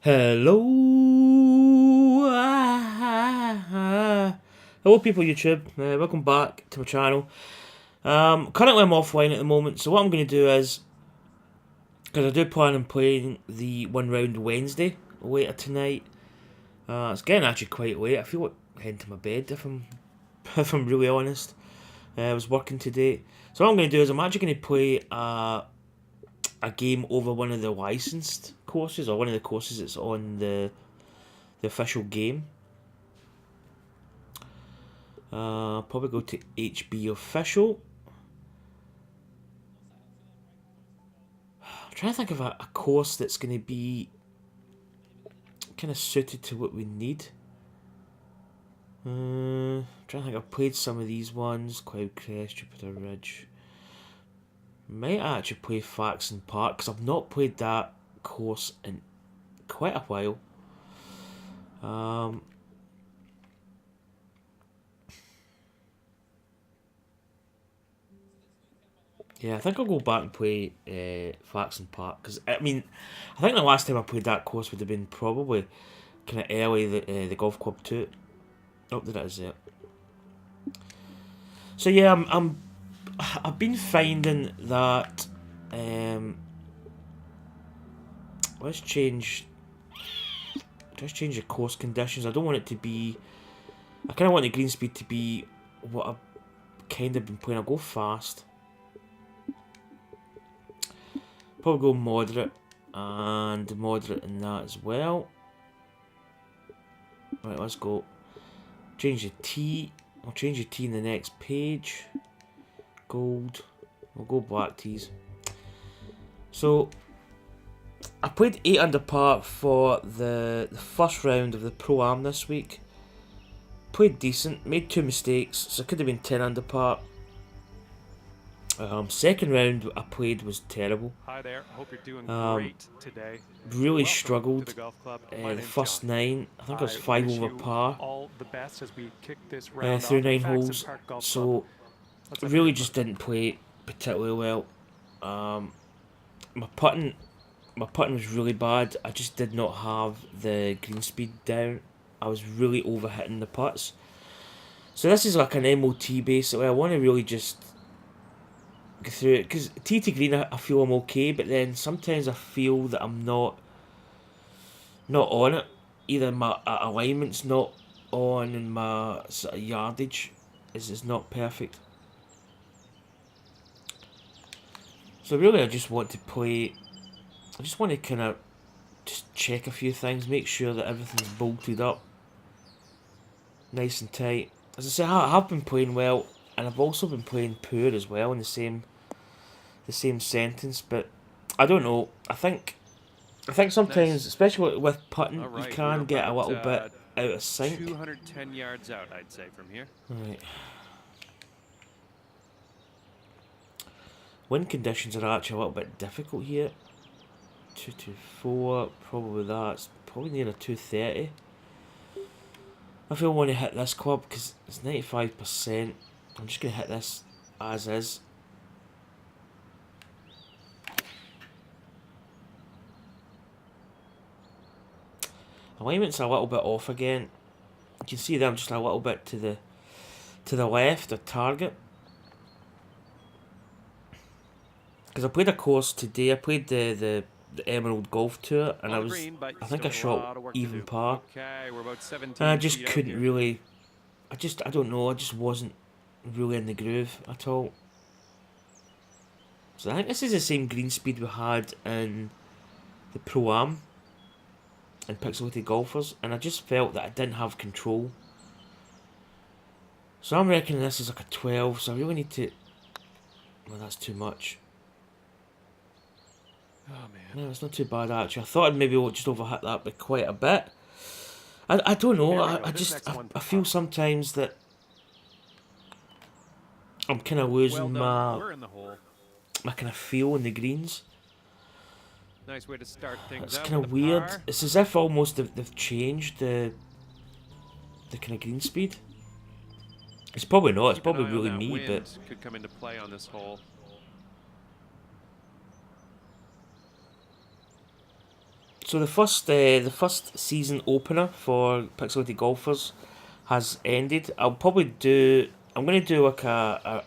Hello, hello, people of YouTube. Welcome back to my channel. Currently I'm offline at the moment, so what I'm going to do is, because I do plan on playing the one round Wednesday later tonight. It's getting actually quite late. I feel like heading to my bed if I'm if I'm really honest. I was working today, so what I'm going to do is I'm actually going to play a game over one of the licensed courses, or one of the courses that's on the official game. Probably go to HB official. I'm trying to think of a course that's going to be kind of suited to what we need. Trying to think, I've played some of these ones. Cloud Crest, Jupiter Ridge. Might actually play Faxon Park, because I've not played that course in quite a while. Yeah, I think I'll go back and play Faxon Park, because I mean, I think the last time I played that course would have been probably kind of early the golf club too. Oh, there it is there. So yeah, I've been finding that let's change the course conditions. I don't want it to be. I kind of want the green speed to be what I've kind of been playing. I'll go fast. Probably go moderate and moderate in that as well. Right, let's go. Change the T. I'll change the T in the next page. Gold. We'll go black tees. So I played 8 under par for the first round of the Pro Am this week. Played decent, made 2 mistakes, so it could have been 10 under par. Second round I played was terrible. Hi there, hope you're doing great today. Really struggled. The first 9, I think I was 5 over par all the best as we kick this round through off 9 at Faxon holes, Park Golf so Club. really just didn't play particularly well. My putting was really bad. I just did not have the green speed down. I was really over hitting the putts. So this is like an MOT basically. I want to really just go through it, because tee to green I feel I'm okay, but then sometimes I feel that I'm not on it. Either my alignment's not on and my sort of yardage is not perfect. So really I just want to play. I just want to kind of just check a few things, make sure that everything's bolted up nice and tight. As I say, I have been playing well, and I've also been playing poor as well in the same sentence. But I don't know. I think sometimes, especially with putting, you can get a little bit out of sync. 210 yards out, I'd say, from here. Right. Wind conditions are actually a little bit difficult here. 224, probably that's probably near a 230. I feel I want to hit this club because it's 95%. I'm just going to hit this as is. Alignment's a little bit off again. You can see that I'm just a little bit to the left of target. Because I played a course today. I played the Emerald Golf Tour, and I think I shot even par. And I just couldn't really. I don't know. I just wasn't really in the groove at all. So I think this is the same green speed we had in the Pro Am and Pixelated Golfers, and I just felt that I didn't have control. So I'm reckoning this is like a 12, so I really need to. Well, that's too much. Oh man. No, it's not too bad actually. I thought I'd maybe just overhit that by quite a bit. I don't know. I feel sometimes that I'm kind of losing my kind of feel in the greens. Nice way to start things. It's kind of weird. It's as if almost they've changed the kind of green speed. It's probably not. It's probably really me, but could come into play on this hole. So the first season opener for Pixelated Golfers has ended. I'm going to do like well,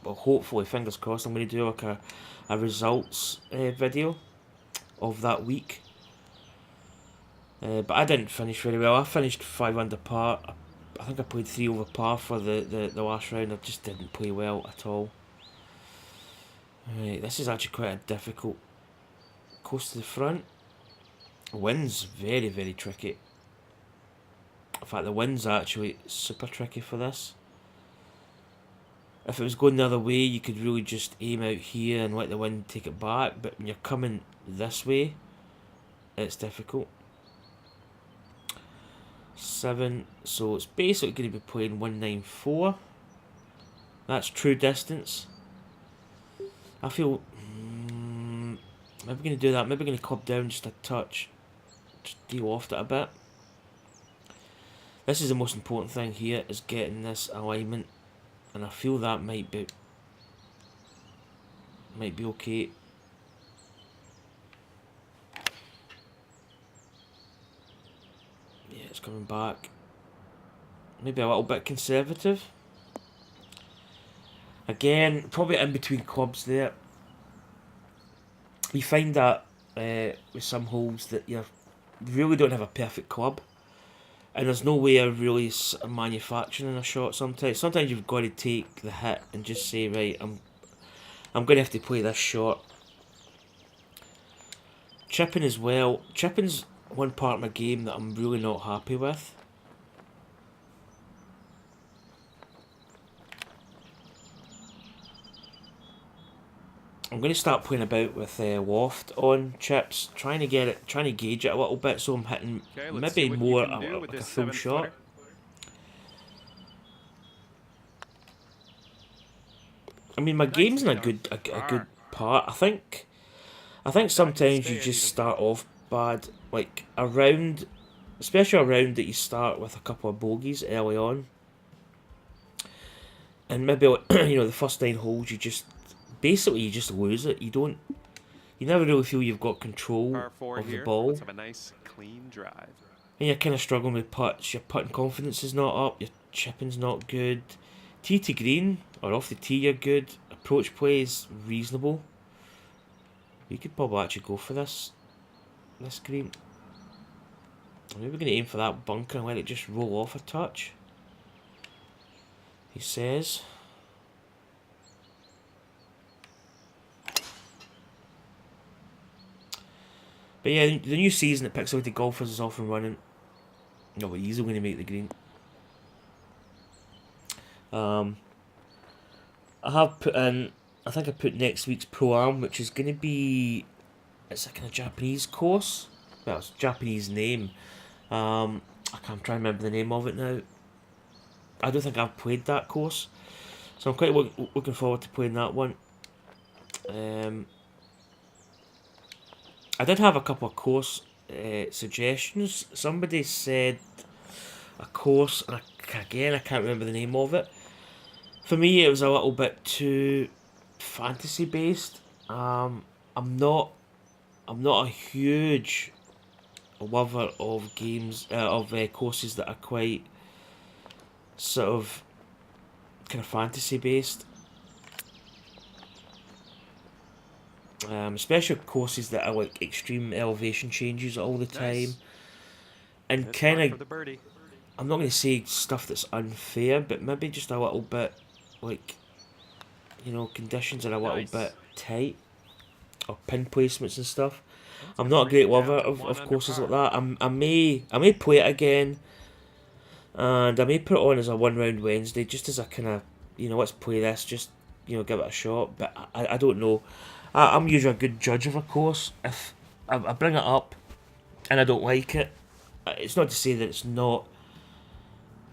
hopefully, fingers crossed, I'm going to do like a results video of that week. But I didn't finish very well. I finished 5 under par. I think I played 3 over par for the last round. I just didn't play well at all. Right, this is actually quite a difficult course to the front. Wind's very, very tricky. In fact, the wind's actually super tricky for this. If it was going the other way, you could really just aim out here and let the wind take it back. But when you're coming this way, it's difficult. 7, so it's basically going to be playing 194. That's true distance. I feel maybe going to do that. Maybe going to club down just a touch, just de-loft it a bit. This is the most important thing here, is getting this alignment, and I feel that might be okay. Yeah, it's coming back. Maybe a little bit conservative. Again, probably in between clubs there. You find that with some holes that you really don't have a perfect club, and there's no way of really manufacturing a shot. Sometimes you've got to take the hit and just say, right, I'm going to have to play this shot. Chipping as well. Chipping's one part of my game that I'm really not happy with. I'm going to start playing about with loft on chips, trying to gauge it a little bit, so I'm hitting maybe more like a full shot. I mean, my game's in a good part. I think sometimes you just start off bad, like especially a round that you start with a couple of bogeys early on, and maybe the first 9 holes you just lose it. You never really feel you've got control of the ball. Let's have a nice clean drive. And you're kind of struggling with putts. Your putting confidence is not up. Your chipping's not good. Tee to green or off the tee, you're good. Approach play is reasonable. You could probably actually go for this green. Maybe we're going to aim for that bunker and let it just roll off a touch. He says. But yeah, the new season at Pixelated Golfers is off and running. No, but he's going to make the green. I have put in, I think I put next week's Pro-Am, which is going to be, it's a kind of Japanese course. Well, it's a Japanese name. I'm trying to remember the name of it now. I don't think I've played that course. So I'm quite looking forward to playing that one. I did have a couple of course suggestions. Somebody said a course, and again I can't remember the name of it. For me, it was a little bit too fantasy based. I'm not a huge lover of games courses that are quite sort of kind of fantasy based. Especially courses that are like extreme elevation changes all the time. Nice. And kind of, I'm not going to say stuff that's unfair, but maybe just a little bit like, conditions are a little bit tight, or pin placements and stuff. I'm not a great lover of courses like that. I may play it again, and I may put it on as a 1 round Wednesday, just as a kind of, let's play this, just give it a shot. But I don't know. I'm usually a good judge of a course. If I bring it up and I don't like it, it's not to say that it's not,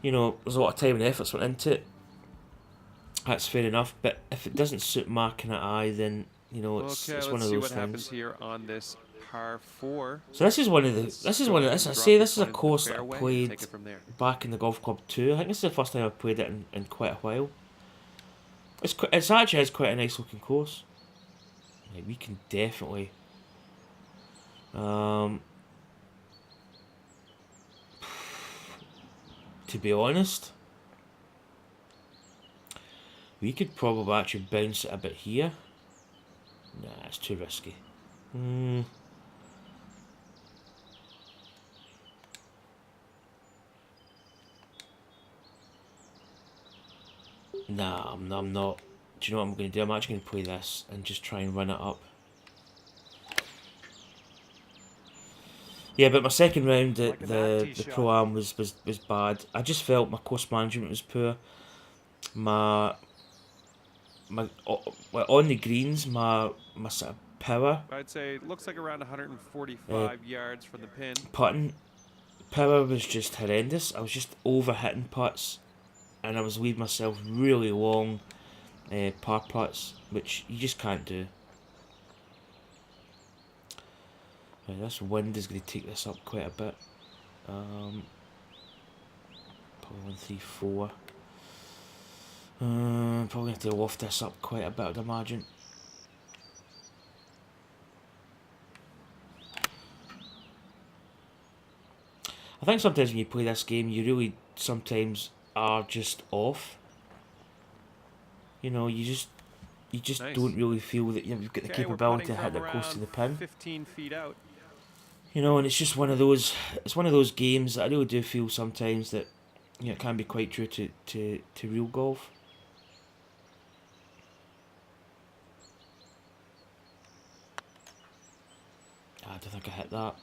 there's a lot of time and effort went into it. That's fair enough. But if it doesn't suit my kind of eye, then, it's one of those things. Let's see what happens here on this par 4. So this is a course that I played back in the golf club too. I think this is the first time I've played it in quite a while. It's actually quite a nice looking course. Like, we can definitely To be honest, we could probably actually bounce it a bit here. Nah, it's too risky. Nah, I'm not. Do you know what I'm going to do? I'm actually going to play this and just try and run it up. Yeah, but my second round at the Pro-Am was bad. I just felt my course management was poor. My well, on the greens, my sort of power. I'd say it looks like around 145 yards from the pin. Putting power was just horrendous. I was just over hitting putts, and I was leaving myself really long par putts, which you just can't do. Right, this wind is going to take this up quite a bit. Probably 1, 3, 4. Probably going to have to loft this up quite a bit, I'd imagine. I think sometimes when you play this game, you really sometimes are just off. You know, you just Nice. don't really feel that you've got the capability to hit it close to the pin. 15 feet out. You know, and it's just one of those. It's one of those games that I really do feel sometimes that it can be quite true to real golf. I don't think I hit that.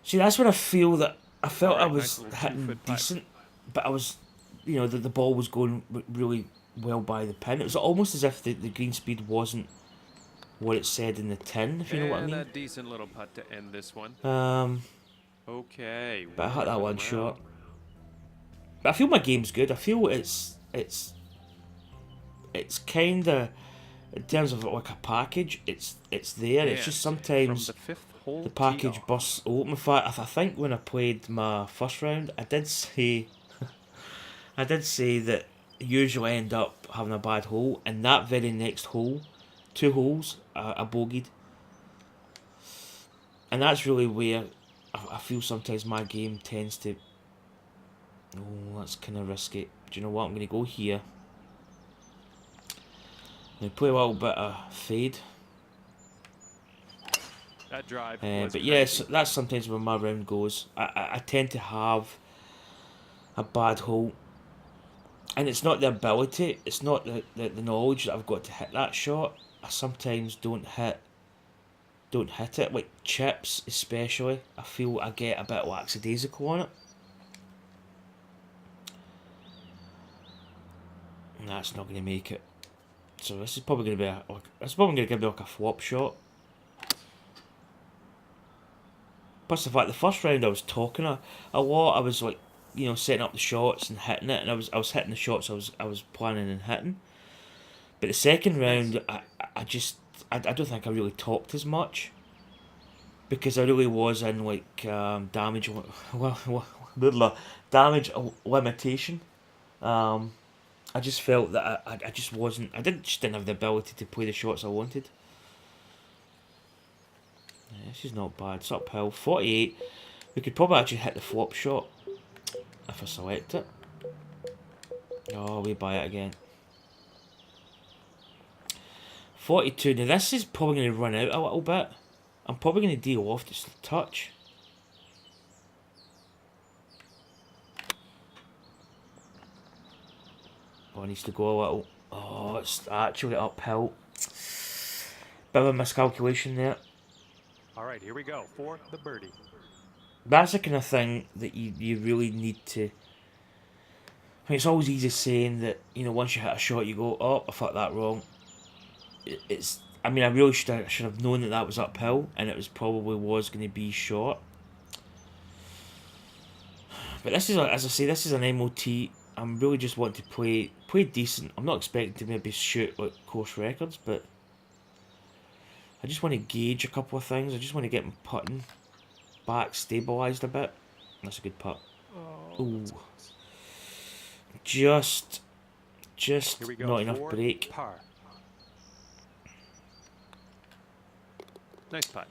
See, that's when I feel that I felt I was hitting decent, but I was, the ball was going really well by the pin. It was almost as if the green speed wasn't what it said in the tin, if you know what I mean. And a decent little putt to end this one. Okay. But I hit that one shot. But I feel my game's good. I feel it's kind of, in terms of like a package, it's there. It's just sometimes the package busts open. In fact, I think when I played my first round, I did say that I usually end up having a bad hole, and that very next hole, 2 holes, I bogeyed. And that's really where I feel sometimes my game tends to... Oh, that's kind of risky. Do you know what? I'm going to go here. I'm going to play a little bit of fade. That drive but yes, that's sometimes where my round goes. I tend to have a bad hole. And it's not the ability, it's not the knowledge that I've got to hit that shot. I sometimes don't hit it. Like chips especially, I feel I get a bit lackadaisical on it. And that's not going to make it. So this is probably going to be give me like a flop shot. Plus the fact the first round I was talking a lot. I was like, setting up the shots and hitting it, and I was hitting the shots I was planning and hitting. But the second round, I don't think I really talked as much, because I really was in like damage limitation. I just felt that I just wasn't. I didn't have the ability to play the shots I wanted. Yeah, this is not bad. It's uphill. 48. We could probably actually hit the flop shot if I select it. Oh, we buy it again. 42. Now this is probably going to run out a little bit. I'm probably going to de-loft just a touch. Oh, it needs to go a little. Oh, it's actually uphill. Bit of a miscalculation there. Alright, here we go for the birdie. That's the kind of thing that you really need to... I mean, it's always easy saying that, once you hit a shot you go, oh, I fucked that wrong. I mean, I really should have known that was uphill, and it was going to be short. But this is, as I say, this is an MOT. I'm really just wanting to play decent. I'm not expecting to maybe shoot like course records, but I just want to gauge a couple of things. I just want to get my putting back stabilised a bit. That's a good putt. Ooh. Just not enough break. Par. Nice putt.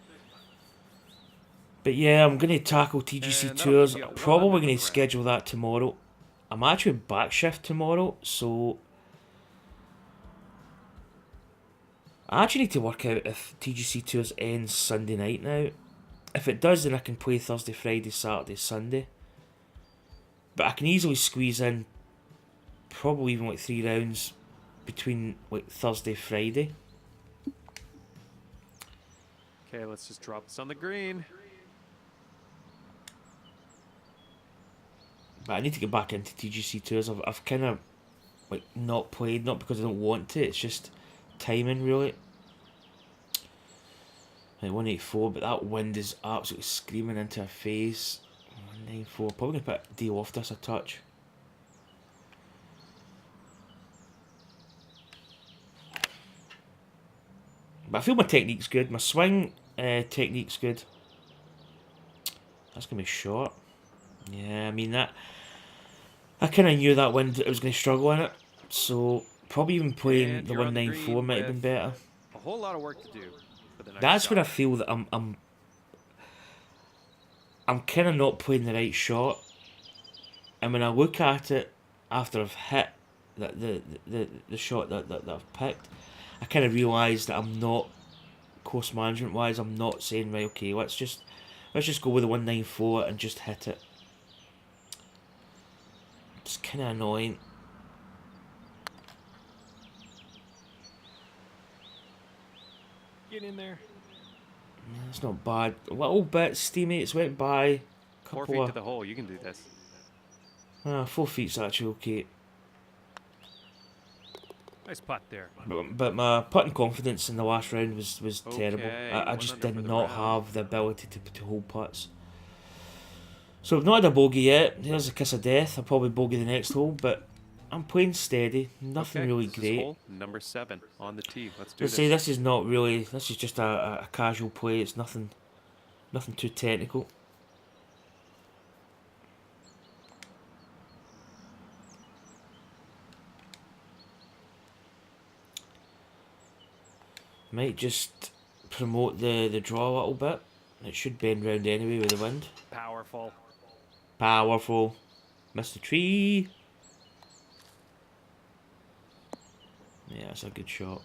But yeah, I'm going to tackle TGC And that'll Tours. put you at I'm 1 probably under going for to the round. schedule that tomorrow. I'm actually back shift tomorrow, so I actually need to work out if TGC Tours ends Sunday night now. If it does, then I can play Thursday, Friday, Saturday, Sunday. But I can easily squeeze in probably even like 3 rounds between like Thursday, Friday. Okay, let's just drop this on the green. But I need to get back into TGC Tours. I've kind of like not played, not because I don't want to. It's just timing really. Like 184, but that wind is absolutely screaming into our face. 194. Probably gonna put D off this a touch. But I feel my technique's good. My swing technique's good. That's gonna be short. Yeah, I mean that. I kind of knew that wind I was gonna struggle in it, so probably even playing And the you're on the 194 green might have been with better. a whole lot of work to do for the next That's when I shot. feel that I'm kind of not playing the right shot, and when I look at it after I've hit the shot that I've picked, I kind of realise that I'm not, course management wise, I'm not saying right, okay, let's just go with the 194 and just hit it. It's kind of annoying. Get in there. Yeah, it's not bad. A little bit steamy. It's went by. 4 feet to the hole. You can do this. 4 feet's actually okay. Nice putt there. But my putting confidence in the last round was terrible. Okay, I 1 just under did for the not round. have the ability to hold putts. So I've not had a bogey yet. Here's a kiss of death. I'll probably bogey the next hole, but I'm playing steady. Nothing Okay, really this is great. hole number 7 on the tee. Let's do Let's this. say this is not really. This is just a casual play. It's nothing too technical. Might just promote the draw a little bit. It should bend round anyway with the wind. Powerful. Powerful. Missed the tree. Yeah, that's a good shot.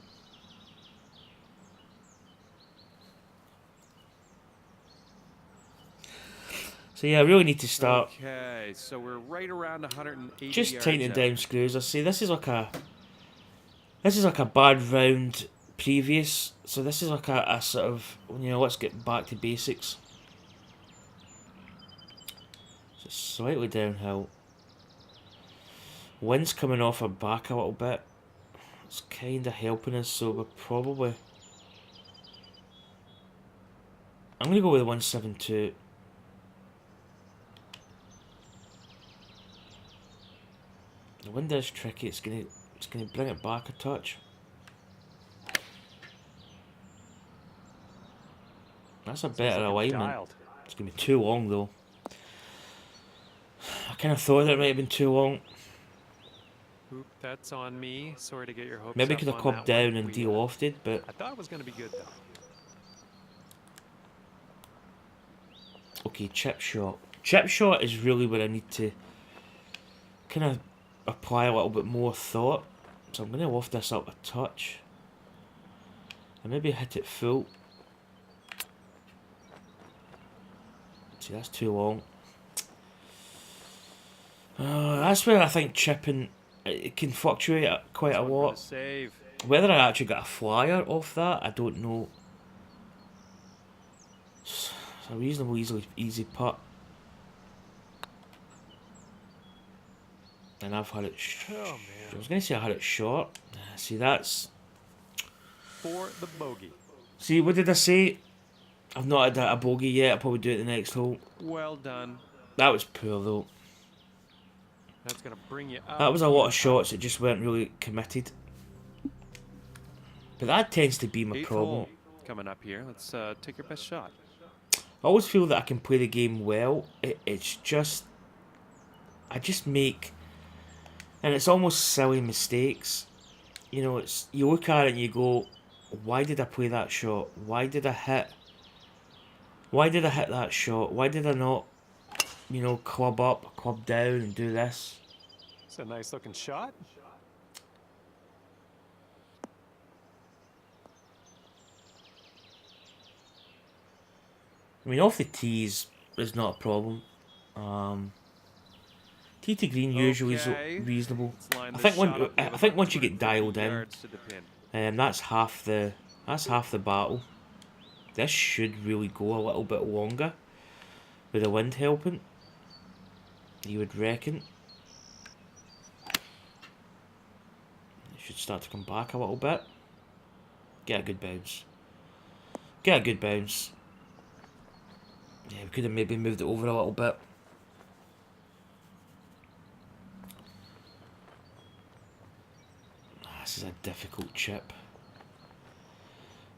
So yeah, I really need to start Okay, so we're right around 180 just yards tightening out. down screws. I say this is like a bad round previous. So this is like a sort of, let's get back to basics. So slightly downhill. Wind's coming off our back a little bit. It's kind of helping us, so we're probably... I'm going to go with 172. The wind is tricky. It's gonna bring it back a touch. That's a better like it's alignment. dialed. It's gonna be too long though. I kind of thought it might have been too long. Oop, that's on me. Sorry to get your hopes Maybe up could have on clubbed that one. down and We, de-lofted, but I thought it was going to be good, though. okay, chip shot. Chip shot is really where I need to kind of apply a little bit more thought. So I'm going to loft this up a touch. And maybe hit it full. See, that's too long. That's where I think chipping, it can fluctuate quite a This one for lot. the save. Whether I actually got a flyer off that, I don't know. It's a reasonably easy putt. And I've had it Oh, man. I was going to say I had it short. See, that's... For the bogey. See, what did I say? I've not had a bogey yet. I'll probably do it the next hole. Well done. That was poor, though. That's going to bring you up. That was a lot of shots that just weren't really committed. But that tends to be my 8th problem. hole coming up here. Let's take your best shot. I always feel that I can play the game well. It's just... I just make... And it's almost silly mistakes. You know, it's you look at it and you go, why did I play that shot? Why did I hit Why did I hit that shot? Why did I not, you know, club up, club down and do this? It's a nice looking shot. I mean, off the tees is not a problem. Tee to green usually is Okay. reasonable. Let's line I this think shot up. We have I think about once you get 250 dialed in, yards to the pin. that's half the battle. This should really go a little bit longer with the wind helping. You would reckon. It should start to come back a little bit. Get a good bounce. Get a good bounce. Yeah, we could have maybe moved it over a little bit. This is a difficult chip.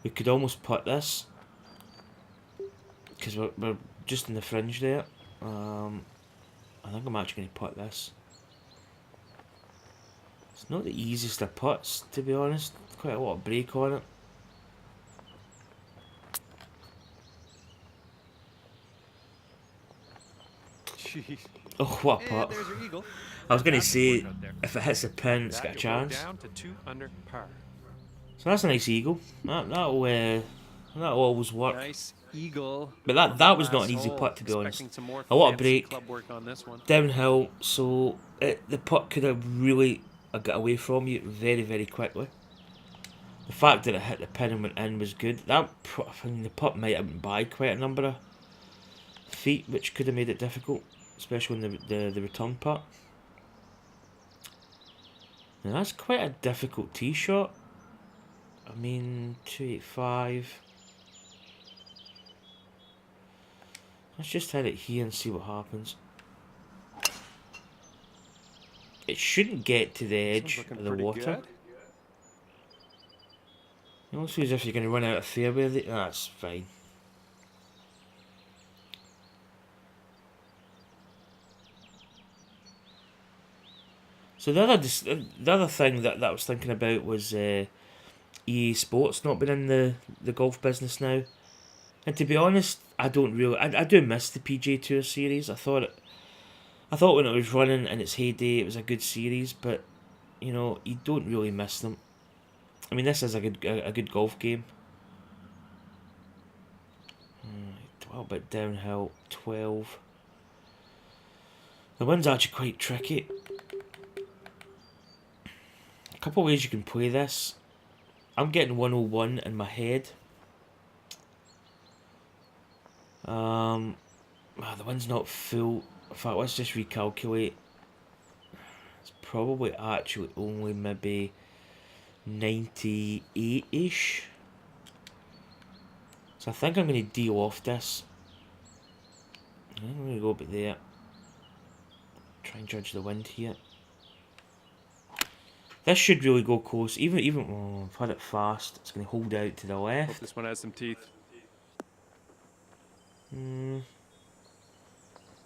We could almost putt this. Because we're just in the fringe there. I think I'm actually going to putt this. It's not the easiest of putts, to be honest. Quite a lot of break on it. Jeez. Oh, what a And putt. there's your eagle. I was going to That's say, work out there. if it hits the pin, it's That got a you'll go chance. down to 2 under par. So that's a nice eagle. That'll always work. Nice eagle. But on that the was not last an easy hole. putt, to be honest. Expecting some more A lot of fancy break. club work on this one. Downhill, so the putt could have really got away from you very, very quickly. The fact that it hit the pin and went in was good. I mean, the putt might have went by quite a number of feet, which could have made it difficult, especially in the return putt. Now that's quite a difficult tee shot. I mean, 285. Let's just hit it here and see what happens. It shouldn't get to the edge of the water. Good. It almost feels as if you're going to run out of fairway. That's fine. So the other thing that I was thinking about was EA Sports not being in the golf business now. And to be honest, I don't really. I do miss the PGA Tour series. I thought when it was running in its heyday, it was a good series, but you know, you don't really miss them. I mean, this is a good golf game. A little bit downhill, 12. The wind's actually quite tricky. A couple of ways you can play this. I'm getting 101 in my head. The wind's not full. In fact, let's just recalculate. It's probably actually only maybe 98-ish. So I think I'm going to deal off this. I'm going to go about there. Try and judge the wind here. This should really go close. Even I've had it fast. It's going to hold out to the Hope left. this one has some teeth.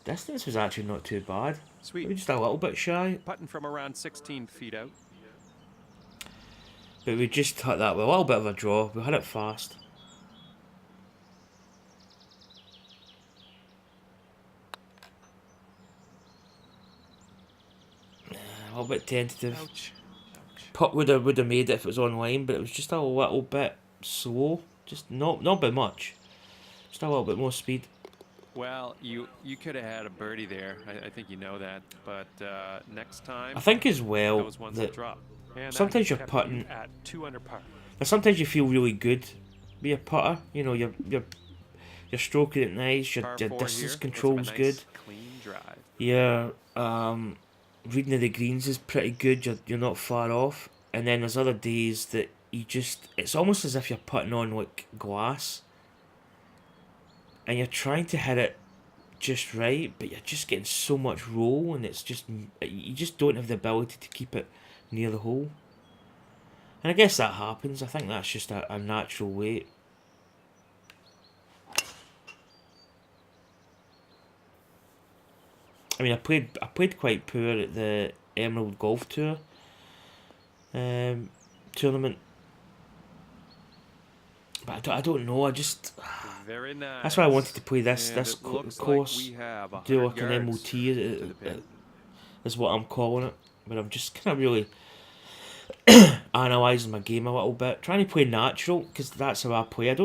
Distance was actually not too bad. Sweet. Maybe just a little bit shy. Putting from around 16 feet out. But we just hit that with a little bit of a draw. We had it fast. A little bit tentative. Ouch. Putt would have made it if it was online, but it was just a little bit slow. Just not by much. Just a little bit more speed. Well, you could have had a birdie there. I think you know that. But next time, I think as well those ones will that drop. And that sometimes has you're kept putting. you at 2 under par. And sometimes you feel really good with your putter. You know, you're stroking it nice. Your Par 4 distance here. Let's have a control's nice, good. Clean drive. Your reading of the greens is pretty good. You're not far off. And then there's other days that it's almost as if you're putting on like glass. And you're trying to hit it just right, but you're just getting so much roll, and you just don't have the ability to keep it near the hole. And I guess that happens. I think that's just a natural way. I mean, I played quite poor at the Emerald Golf Tour tournament. But I don't know. I just Very nice. that's why I wanted to play this And this it looks course. like we have Do 100 like an yards MOT to the pin. is what I'm calling it. But I'm just kind of really analysing my game a little bit, trying to play natural because that's how I play. I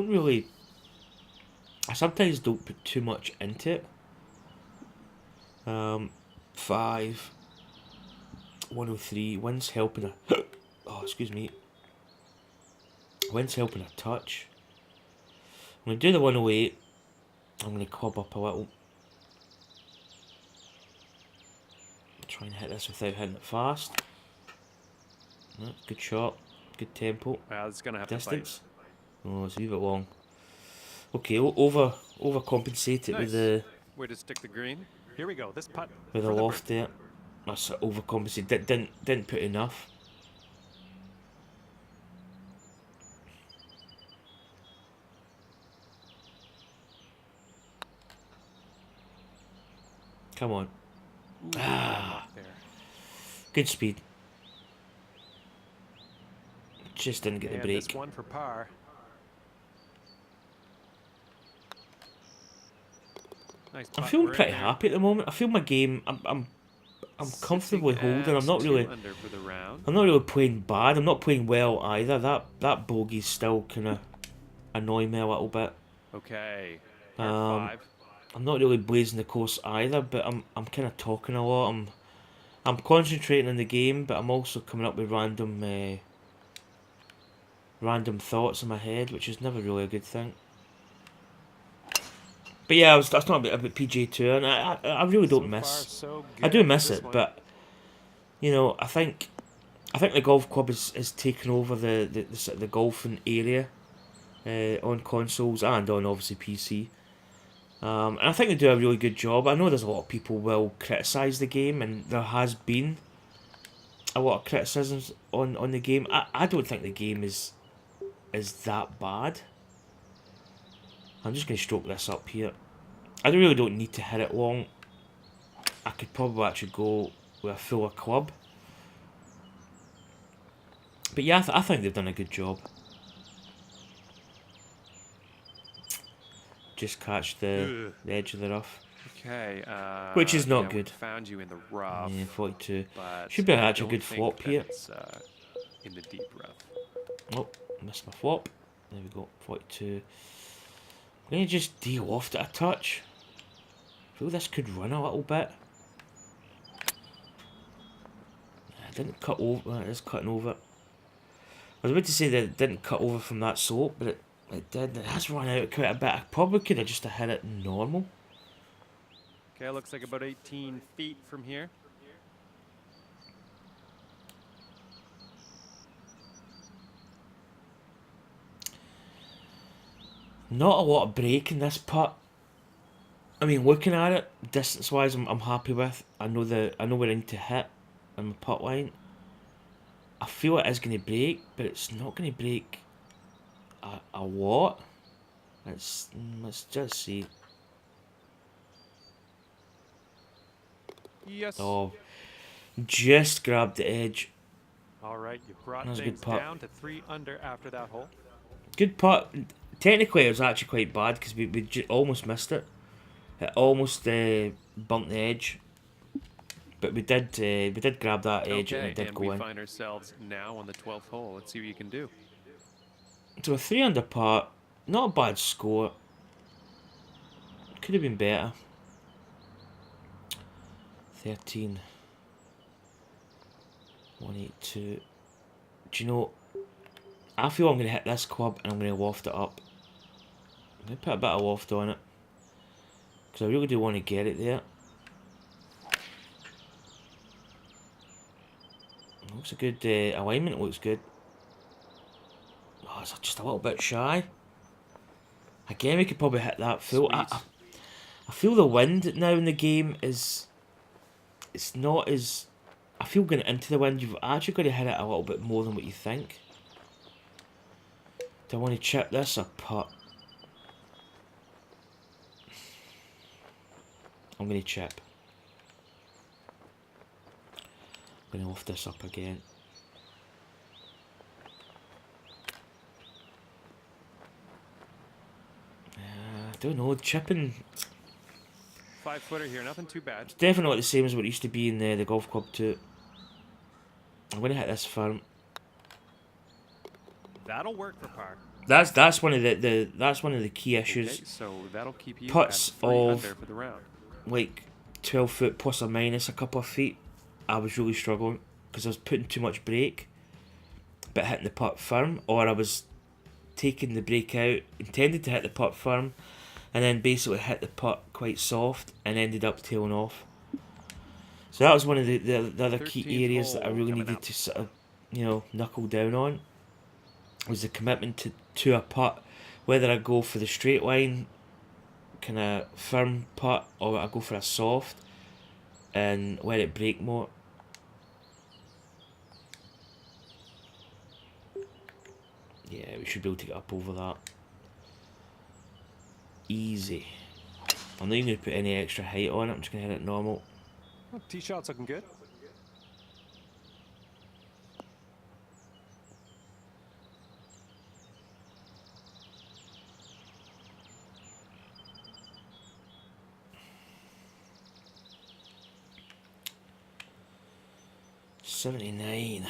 sometimes don't put too much into it. 5 103. Wind's helping a oh excuse me. Wind's helping a touch. I'm gonna do the 108. I'm gonna club up a little. Try and hit this without hitting it fast. No, good shot, good tempo. It's going to have Distance. to Oh, it's a wee bit long. Okay, overcompensate it fight. with Nice. the Way to stick the green. Here we go. This putt with the for the loft birdie. there. That's overcompensate. Didn't put enough. Come on. Ooh, Ah, there. good speed. Just didn't get the And break. this one for par. Nice I'm putt. feeling We're in pretty there. happy at the moment. I feel my game. I'm comfortably Sitting holding. at I'm not 2 really. under for the round. I'm not really playing bad. I'm not playing well either. That bogey's still kind of annoying me a little bit. Okay. Par 5. I'm not really blazing the course either, but I'm kind of talking a lot. I'm concentrating on the game, but I'm also coming up with random thoughts in my head, which is never really a good thing. But yeah, that's not about PGA Tour, and I really don't So miss. far, so I do good miss this it, one. but you know, I think the golf club is taking over the golfing area on consoles and on obviously PC. And I think they do a really good job. I know there's a lot of people will criticise the game, and there has been a lot of criticisms on the game. I don't think the game is that bad. I'm just going to stroke this up here. I really don't need to hit it long. I could probably actually go with a fuller club. But yeah, I think they've done a good job. Just catch the edge of the rough. Okay. Which is not yeah, good. We found you in the rough. Yeah, 42. But Should be I actually a don't good think flop here. that's, in the deep rough. Oh, missed my flop. There we go, 42. I'm going to just de-loft it a touch. I feel this could run a little bit. It didn't cut over. It is cutting over. I was about to say that it didn't cut over from that slope, but it did. It has run out quite a bit. I probably could have just hit it normal. Okay, looks like about 18 feet from here. Not a lot of break in this putt. I mean, looking at it, distance-wise, I'm happy with. I know we're into hit on my putt line. I feel it is going to break, but it's not going to break a lot. Let's just see. Yes. Oh, just grabbed the edge. All right, you brought That was a good things putt. down to 3 under after that hole. Good putt. Technically, it was actually quite bad because we almost missed it. It almost bumped the edge, but we did grab that edge and Okay, it did and go we in. find ourselves now on the 12th hole. Let's see what you can do. So a 3 under putt, not a bad score. Could have been better. 13. 182. Do you know? I feel I'm going to hit this club and I'm going to loft it up. I'm going to put a bit of loft on it. Because I really do want to get it there. Looks a good alignment, looks good. Oh, it's just a little bit shy. Again, we could probably hit that full. I feel the wind now in the game is... It's not as... I feel going into the wind, you've actually got to hit it a little bit more than what you think. Do I want to chip this or putt? I'm going to chip. I'm going to lift this up again. don't know, chipping 5-footer here, nothing too bad. definitely not the same as what it used to be in the golf club too. I'm gonna hit this firm. That'll work for par. That's one of the key issues. Okay, so that'll keep you Putts at 3 of under for the round. like 12 foot plus or minus a couple of feet. I was really struggling because I was putting too much brake, but hitting the putt firm, or I was taking the brake out, intended to hit the putt firm, and then basically hit the putt quite soft and ended up tailing off. So that was one of the other key 13th areas that I hole really coming needed up. to sort of, knuckle down on, was the commitment to a putt, whether I go for the straight line kind of firm putt or I go for a soft and let it break more. Yeah, we should be able to get up over that. Easy. I'm not even going to put any extra height on it, I'm just going to hit it normal. Well, tee shot's looking good. $79.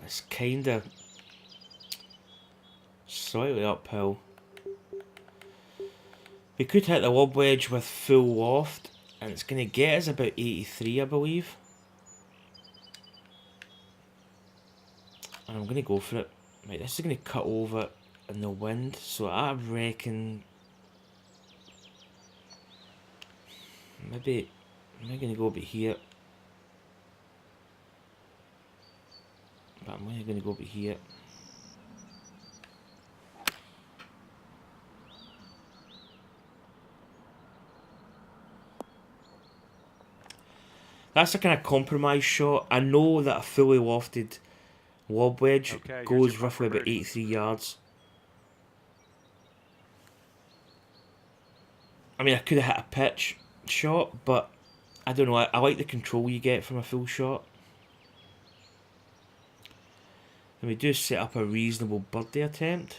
It's kind of slightly uphill. We could hit the lob wedge with full loft, and it's going to get us about 83, I believe. And I'm going to go for it. Right, this is going to cut over in the wind, so I reckon maybe I'm going to go over here. But I'm going to go over here. That's a kind of compromise shot. I know that a fully lofted lob wedge goes roughly about 83 yards. I mean, I could have hit a pitch shot, but I don't know. I like the control you get from a full shot. And we do set up a reasonable birdie attempt.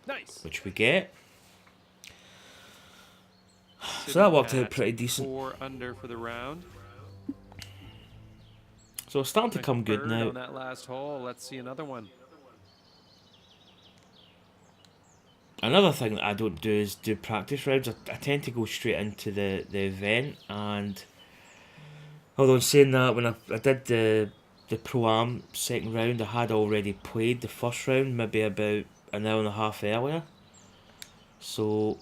Nice. Which we get. So that worked out pretty decent. 4 under for the round. So it's starting to Nice come good bird now. on that last hole. Let's see another one. Another thing that I don't do is do practice rounds. I tend to go straight into the event, and although in saying that, when I did the Pro-Am second round, I had already played the first round maybe about an hour and a half earlier. So,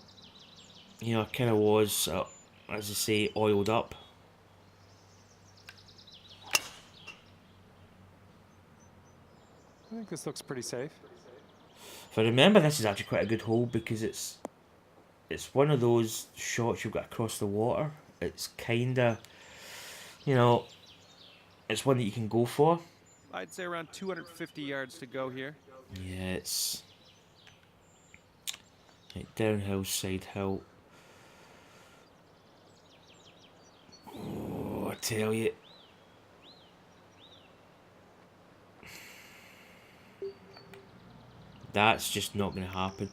I kind of was, as I say, oiled up. I think this looks pretty safe. If I remember, this is actually quite a good hole because it's one of those shots you've got across the water. It's kind of, it's one that you can go for. I'd say around 250 yards to go here. Yeah, it's like downhill, side hill. Oh, I tell you. That's just not going to happen.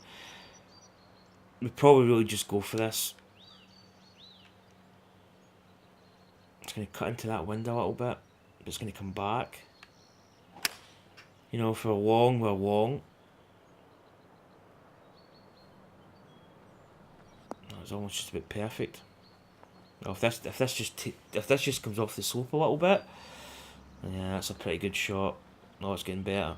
We probably really just go for this. It's going to cut into that wind a little bit. But it's going to come back. If we're long, we're long. That was almost just about perfect. Now, if this just comes off the slope a little bit, yeah, that's a pretty good shot. No, it's getting better.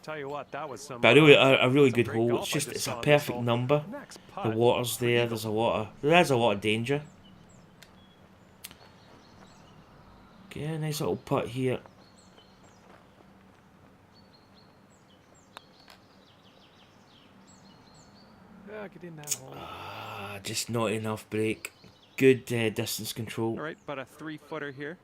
Tell you what, that was some. But a really good great hole. golf I just It's saw a on this perfect hole. number. Next The putt. water's there. There's a lot of danger. Okay, a nice little putt here. Yeah, get in that hole. Just not enough break. Good distance control. All right, but a 3-footer here.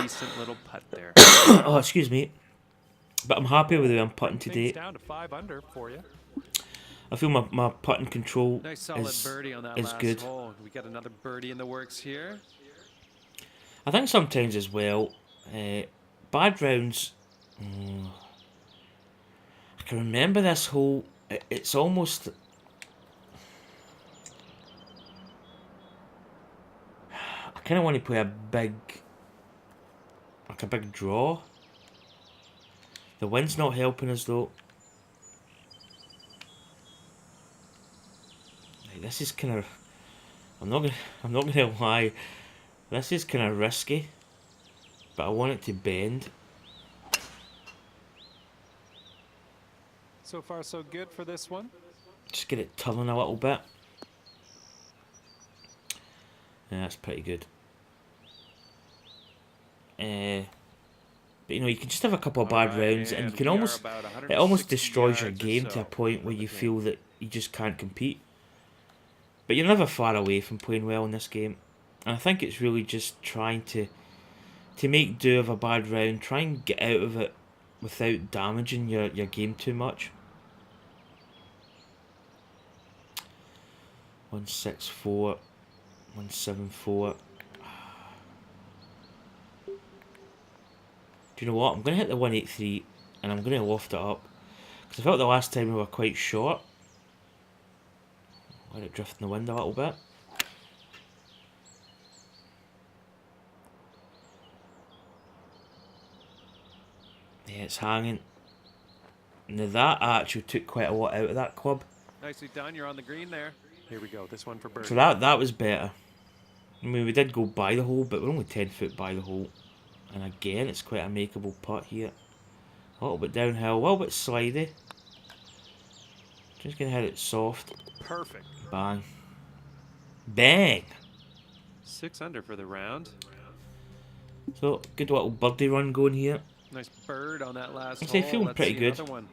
Decent little putt there. Oh, excuse me. But I'm happy with the way I'm putting Things today. down to 5 under for you. I feel my putting control Nice solid is birdie on that is last good. hole. We got another birdie in the works here. I think sometimes as well, bad rounds. I can remember this whole. It's almost. I kind of want to play a big. Like a big draw. The wind's not helping us though. Like, this is kind of. I'm not gonna lie. This is kind of risky. But I want it to bend. So far, so good for this one. Just get it turning a little bit. Yeah, that's pretty good. But you know, you can just have a couple of bad rounds, and you can almost. It almost destroys your game to a point where you feel that you just can't compete. But you're never far away from playing well in this game. And I think it's really just trying to make do of a bad round, try and get out of it without damaging your game too much. 164, 174. Do you know what? I'm going to hit the 183 and I'm going to loft it up. Because I felt the last time we were quite short. Let it drift in the wind a little bit. Yeah, it's hanging. Now that actually took quite a lot out of that club. Nicely done. You're on the green there. Here we go. This one for birdie. So that was better. I mean, we did go by the hole, but we're only 10 foot by the hole. And again, it's quite a makeable putt here. A little bit downhill, a little bit slidey. Just gonna hit it soft. Perfect. Bang. Bang! 6 under for the round. So, good little birdie run going here. Nice bird on that last I'd say hole. feeling Let's pretty see good. another one.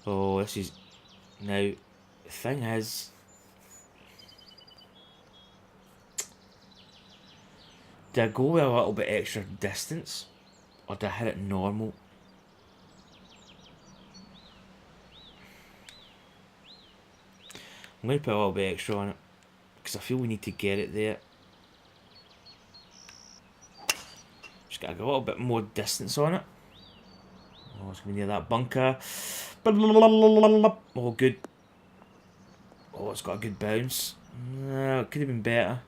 Oh, this is... Now, the thing is... Did I go with a little bit extra distance? Or did I hit it normal? I'm going to put a little bit extra on it. Because I feel we need to get it there. Just got to get a little bit more distance on it. Oh, it's going to be near that bunker. Oh, good. Oh, it's got a good bounce. It could have been better.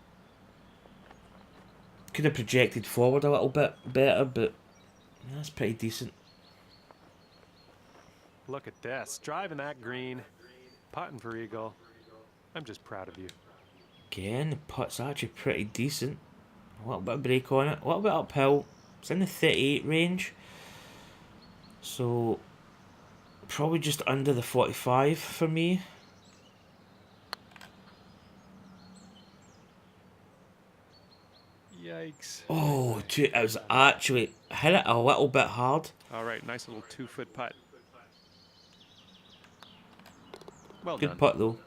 Could have projected forward a little bit better, but that's pretty decent. Look at this. Driving that green. Putting for eagle. I'm just proud of you. Again, the putt's actually pretty decent. A little bit of break on it. A little bit uphill. It's in the 38 range. So, probably just under the 45 for me. Yikes. Oh, I was actually hit it a little bit hard. All right, nice little 2-foot putt. Well Good done. putt though.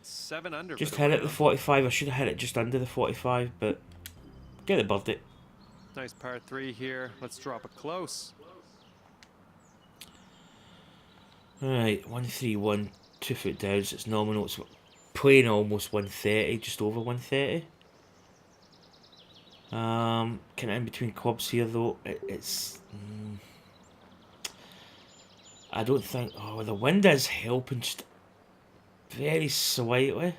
7 under. Just for hit the it the round. 45. I should have hit it just under the 45, but get the birdie. Nice par 3 here. Let's drop it close. Alright, 131, 2 foot down, so it's nominal. It's playing almost 130, just over 130. Kind of in between clubs here though. It's. I don't think. Oh, the wind is helping just very slightly.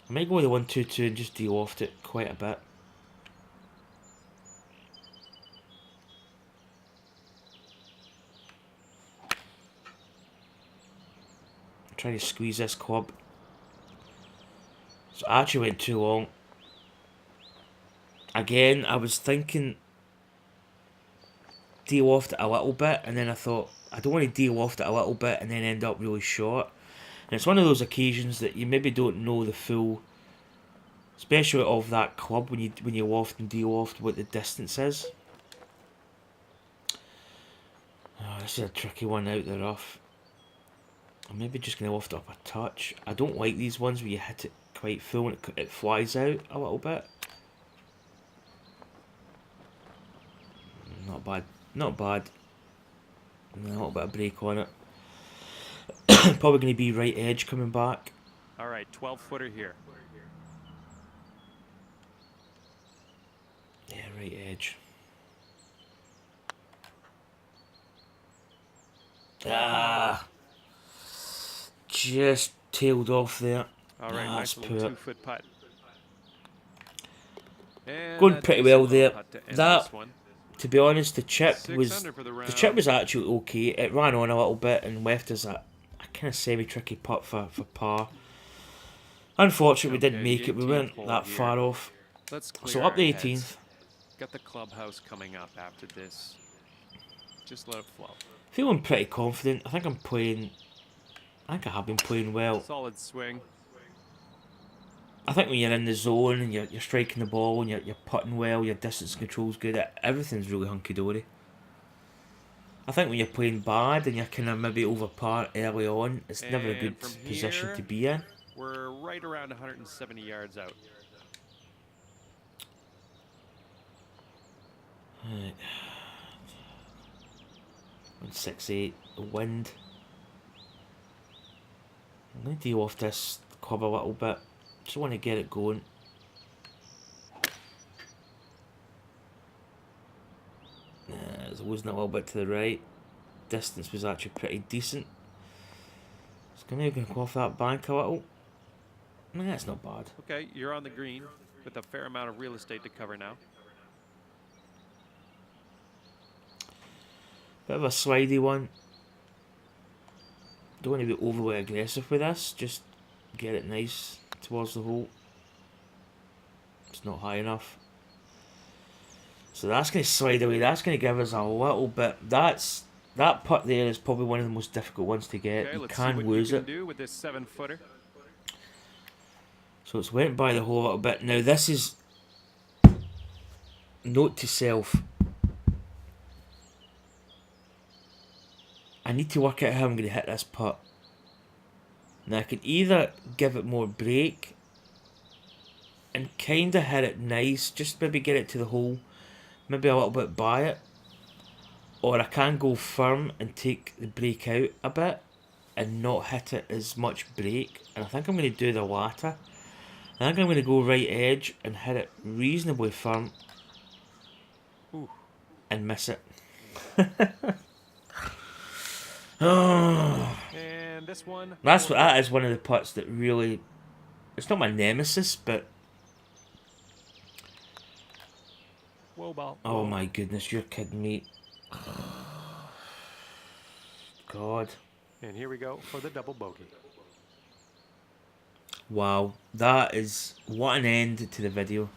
I might go with the 122 and just de-loft it quite a bit. Trying to squeeze this club. So I actually went too long. Again, I was thinking de-loft it a little bit, and then I thought I don't want to de-loft it a little bit and then end up really short. And it's one of those occasions that you maybe don't know the full, especially of that club when you loft and de-loft, what the distance is. Oh, this is a tricky one out the rough. I'm maybe just going to loft it up a touch. I don't like these ones where you hit it quite full and it flies out a little bit. Not bad. Not bad. A little bit of break on it. Probably going to be right edge coming back. All right, 12-footer here. Yeah, right edge. Ah, just tailed off there. All right, That's nice little poor. 2-foot putt. And Going a pretty decent well little there. putt to end That, this one. to be honest, the chip 6 was under for the round. actually okay. It ran on a little bit and left us a kind of semi-tricky putt for par. Unfortunately, we didn't Okay, make the it. We 18th weren't hole that here. far off. Let's clear So up our the heads. 18th. Got the clubhouse coming up after this. Just let it flow. Feeling pretty confident. I think I'm playing. I think I have been playing well. Solid swing. I think when you're in the zone and you're striking the ball and you're putting well, your distance control's good. Everything's really hunky dory. I think when you're playing bad and you're kind of maybe over par early on, it's never a good And from position here, to be in. We're right around 170 yards out. Right. 168, the wind. I'm going to deal off this club a little bit. Just want to get it going. It's losing a little bit to the right. Distance was actually pretty decent. Just going to go off that bank a little. Nah, that's not bad. Okay, you're on the green with a fair amount of real estate to cover now. Bit of a slidey one. Don't want to be overly aggressive with this. Just get it nice towards the hole. It's not high enough. So that's going to slide away. That's going to give us a little bit. That putt there is probably one of the most difficult ones to get. Okay, You let's can see what lose you can it. do with this 7-footer. So it's went by the hole a little bit. Now this is note to self. I need to work out how I'm going to hit this putt. Now I can either give it more break and kind of hit it nice, just maybe get it to the hole, maybe a little bit by it, or I can go firm and take the break out a bit and not hit it as much break. And I think I'm going to do the latter. I think I'm going to go right edge and hit it reasonably firm. Ooh. And miss it. Oh. And this one. That is one of the putts that really, it's not my nemesis, but Whoa, ball. oh my goodness, you're kidding me. God. And here we go for the double bogey. Wow, that is, what an end to the video.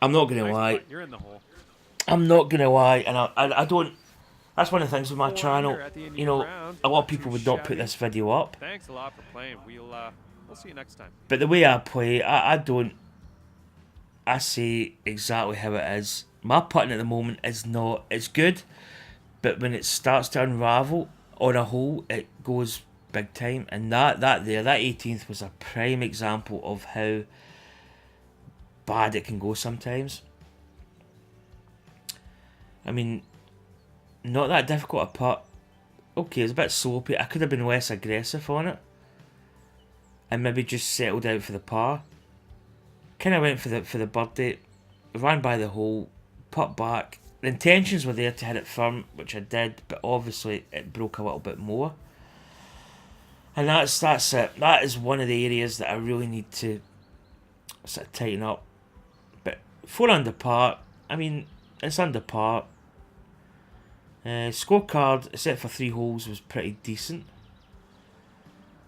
I'm not gonna Nice lie. putt. You're in the hole. I'm not gonna lie, and I don't. That's one of the things with my 4 channel. under at the end of You your know, round. a lot of Not too people would not put shabby. this video up. Thanks a lot for playing. We'll see you next time. But the way I play, I don't. I say exactly how it is. My putting at the moment is not. It's good, but when it starts to unravel on a hole, it goes big time. And that 18th was a prime example of how bad it can go sometimes. I mean, not that difficult a putt. Okay, it's a bit soapy. I could have been less aggressive on it, and maybe just settled out for the par. Kind of went for the birdie, ran by the hole, putt back. The intentions were there to hit it firm, which I did, but obviously it broke a little bit more. And that's it. That is one of the areas that I really need to sort of tighten up. But 4 under par, I mean, it's under par. Scorecard, except for 3 holes, was pretty decent.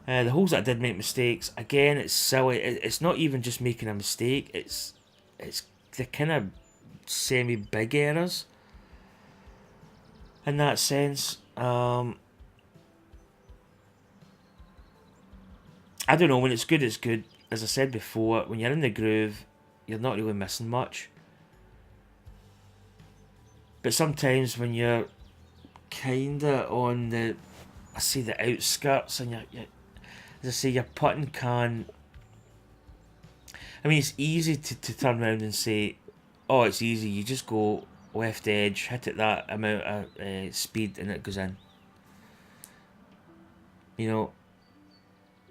The holes that I did make mistakes, again, it's silly. It's not even just making a mistake. It's the kind of semi-big errors. In that sense, I don't know. When it's good, it's good. As I said before, when you're in the groove, you're not really missing much. But sometimes when you're kinda on the, I say the outskirts, and you're as I say, your putting can. I mean, it's easy to turn around and say, "Oh, it's easy. You just go left edge, hit it that amount of speed, and it goes in. You know,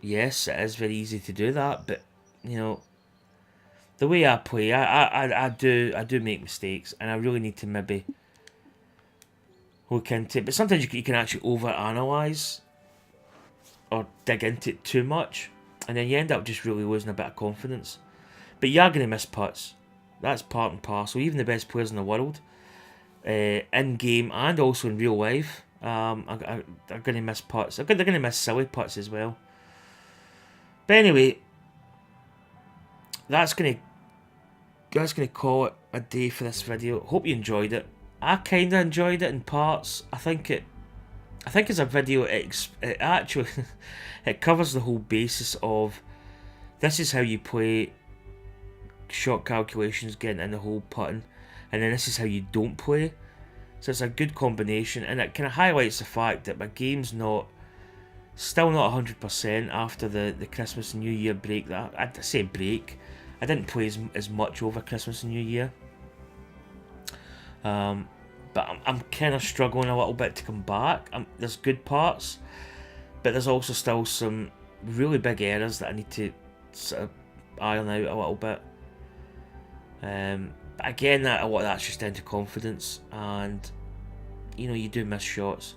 yes, it is very easy to do that, but you know, the way I play, I do make mistakes, and I really need to maybe look into it. But sometimes you can actually overanalyze or dig into it too much, and then you end up just really losing a bit of confidence. But you are going to miss putts. That's part and parcel. Even the best players in the world, in game and also in real life, are going to miss putts. They're going to miss silly putts as well. But anyway, that's going to call it a day for this video. Hope you enjoyed it. I kind of enjoyed it in parts. I think as a video, it actually it covers the whole basis of this is how you play shot calculations, getting in the hole, putting, and then this is how you don't play. So it's a good combination, and it kind of highlights the fact that my game's still not 100% after the Christmas and New Year break. That I say break. I didn't play as much over Christmas and New Year. But I'm kind of struggling a little bit to come back. There's good parts, but there's also still some really big errors that I need to sort of iron out a little bit. But again, a lot of that's just down to confidence, and you know, you do miss shots.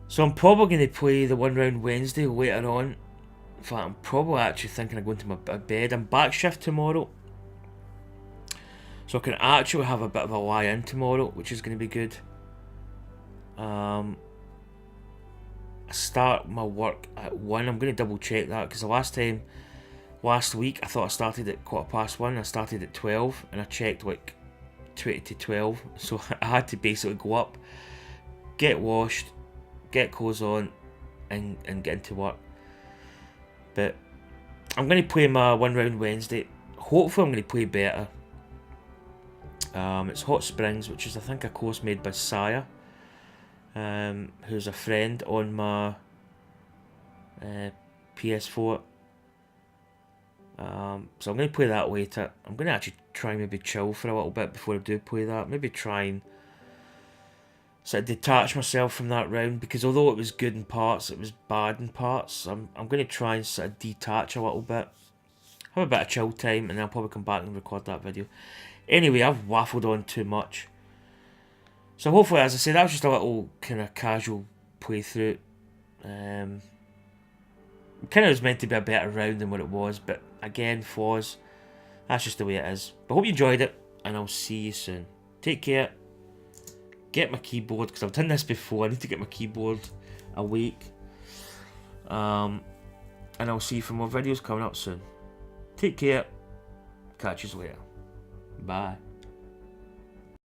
So I'm probably going to play the 1 round Wednesday later on. In fact, I'm probably actually thinking of going to my bed. I'm back shift tomorrow, so I can actually have a bit of a lie-in tomorrow, which is going to be good. I start my work at 1. I'm going to double check that, because last week I thought I started at 1:15. I started at 12, and I checked like 20 to 12. So I had to basically go up, get washed, get clothes on, and get into work. But I'm going to play my 1 round Wednesday. Hopefully I'm going to play better. It's Hot Springs, which is I think a course made by Saya, who's a friend on my PS4. So I'm going to play that later. I'm going to actually try and maybe chill for a little bit before I do play that. Maybe try and sort of detach myself from that round, because although it was good in parts, it was bad in parts. I'm going to try and sort of detach a little bit, have a bit of chill time, and then I'll probably come back and record that video. Anyway, I've waffled on too much. So hopefully, as I said, that was just a little kind of casual playthrough. Kind of was meant to be a better round than what it was, but again, flaws. That's just the way it is. But hope you enjoyed it, and I'll see you soon. Take care. Get my keyboard, because I've done this before. I need to get my keyboard awake. And I'll see you for more videos coming up soon. Take care. Catch you later. Bye.